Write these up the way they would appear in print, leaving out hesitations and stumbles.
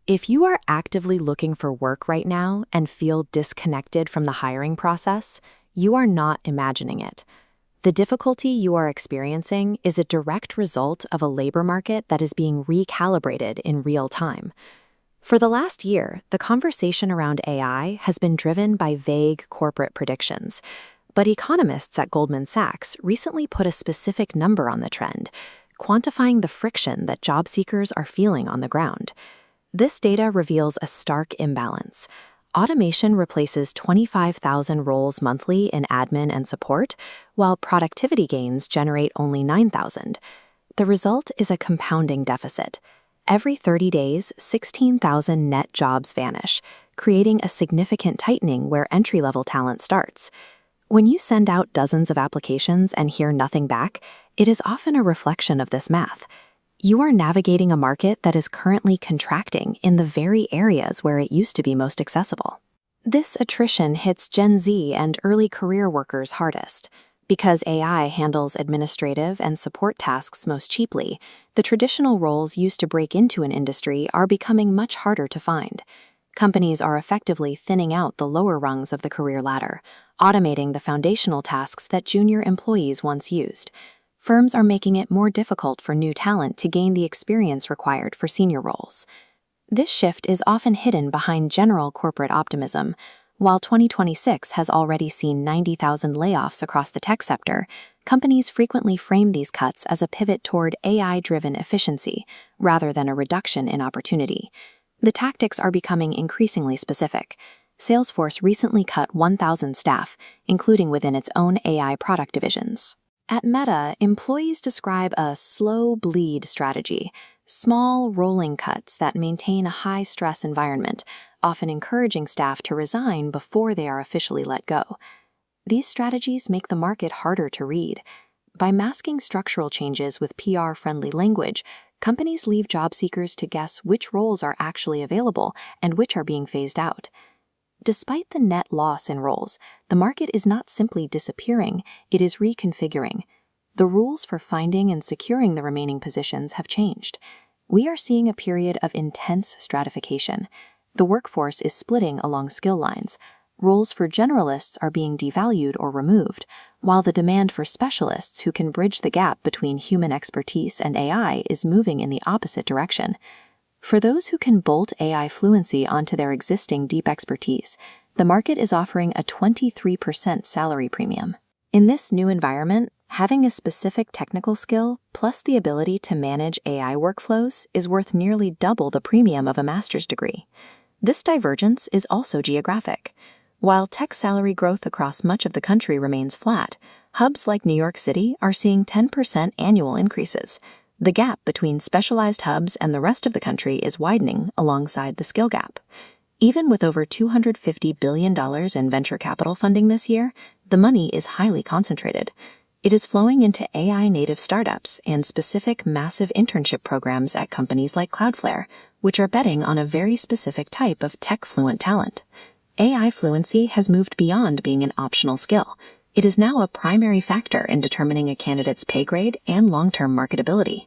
If you are actively looking for work right now and feel disconnected from the hiring process, you are not imagining it. The difficulty you are experiencing is a direct result of a labor market that is being recalibrated in real time. For the last year, the conversation around AI has been driven by vague corporate predictions, but economists at Goldman Sachs recently put a specific number on the trend, quantifying the friction that job seekers are feeling on the ground. This data reveals a stark imbalance. Automation replaces 25,000 roles monthly in admin and support, while productivity gains generate only 9,000. The result is a compounding deficit. Every 30 days, 16,000 net jobs vanish, creating a significant tightening where entry-level talent starts. When you send out dozens of applications and hear nothing back, it is often a reflection of this math. You are navigating a market that is currently contracting in the very areas where it used to be most accessible. This attrition hits Gen Z and early career workers hardest. Because AI handles administrative and support tasks most cheaply, the traditional roles used to break into an industry are becoming much harder to find. Companies are effectively thinning out the lower rungs of the career ladder, automating the foundational tasks that junior employees once used. Firms are making it more difficult for new talent to gain the experience required for senior roles. This shift is often hidden behind general corporate optimism. While 2026 has already seen 90,000 layoffs across the tech sector, companies frequently frame these cuts as a pivot toward AI-driven efficiency, rather than a reduction in opportunity. The tactics are becoming increasingly specific. Salesforce recently cut 1,000 staff, including within its own AI product divisions. At Meta, employees describe a slow bleed strategy, small rolling cuts that maintain a high-stress environment, often encouraging staff to resign before they are officially let go. These strategies make the market harder to read. By masking structural changes with PR-friendly language, companies leave job seekers to guess which roles are actually available and which are being phased out. Despite the net loss in roles, the market is not simply disappearing, it is reconfiguring. The rules for finding and securing the remaining positions have changed. We are seeing a period of intense stratification. The workforce is splitting along skill lines. Roles for generalists are being devalued or removed, while the demand for specialists who can bridge the gap between human expertise and AI is moving in the opposite direction. For those who can bolt AI fluency onto their existing deep expertise, the market is offering a 23% salary premium. In this new environment, having a specific technical skill plus the ability to manage AI workflows is worth nearly double the premium of a master's degree. This divergence is also geographic. While tech salary growth across much of the country remains flat, hubs like New York City are seeing 10% annual increases. The gap between specialized hubs and the rest of the country is widening alongside the skill gap. Even with over $250 billion in venture capital funding this year, the money is highly concentrated. It is flowing into AI-native startups and specific massive internship programs at companies like Cloudflare, which are betting on a very specific type of tech-fluent talent. AI fluency has moved beyond being an optional skill. It is now a primary factor in determining a candidate's pay grade and long-term marketability.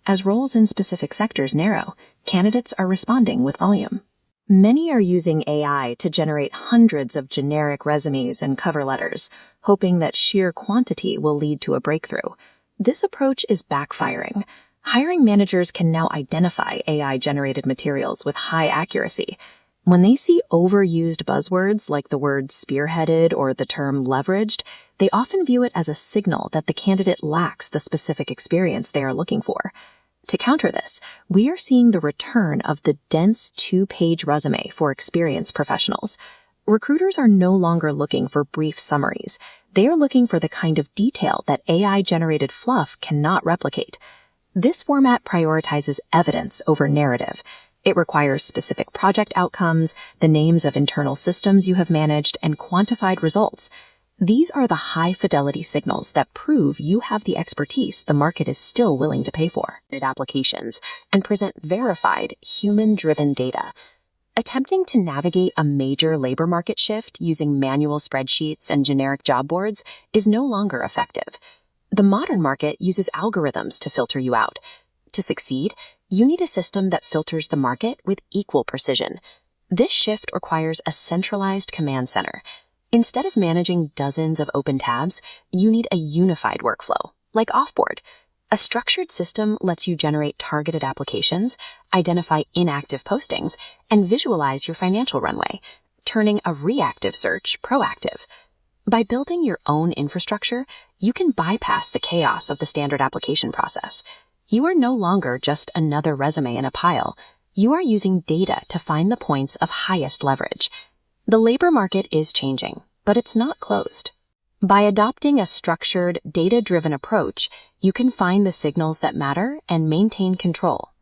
As roles in specific sectors narrow, candidates are responding with volume. Many are using AI to generate hundreds of generic resumes and cover letters, hoping that sheer quantity will lead to a breakthrough. This approach is backfiring. Hiring managers can now identify AI-generated materials with high accuracy. When they see overused buzzwords like the word spearheaded or the term leveraged, they often view it as a signal that the candidate lacks the specific experience they are looking for. To counter this, we are seeing the return of the dense 2-page resume for experienced professionals. Recruiters are no longer looking for brief summaries. They are looking for the kind of detail that AI-generated fluff cannot replicate. This format prioritizes evidence over narrative. It requires specific project outcomes, the names of internal systems you have managed, and quantified results. These are the high-fidelity signals that prove you have the expertise the market is still willing to pay for. Applications and present verified, human-driven data. Attempting to navigate a major labor market shift using manual spreadsheets and generic job boards is no longer effective. The modern market uses algorithms to filter you out. To succeed, You need a system that filters the market with equal precision. This shift requires a centralized command center. Instead of managing dozens of open tabs, you need a unified workflow, like Offboard. A structured system lets you generate targeted applications, identify inactive postings, and visualize your financial runway, turning a reactive search proactive. By building your own infrastructure, you can bypass the chaos of the standard application process. You are no longer just another resume in a pile. You are using data to find the points of highest leverage. The labor market is changing, but it's not closed. By adopting a structured, data-driven approach, you can find the signals that matter and maintain control.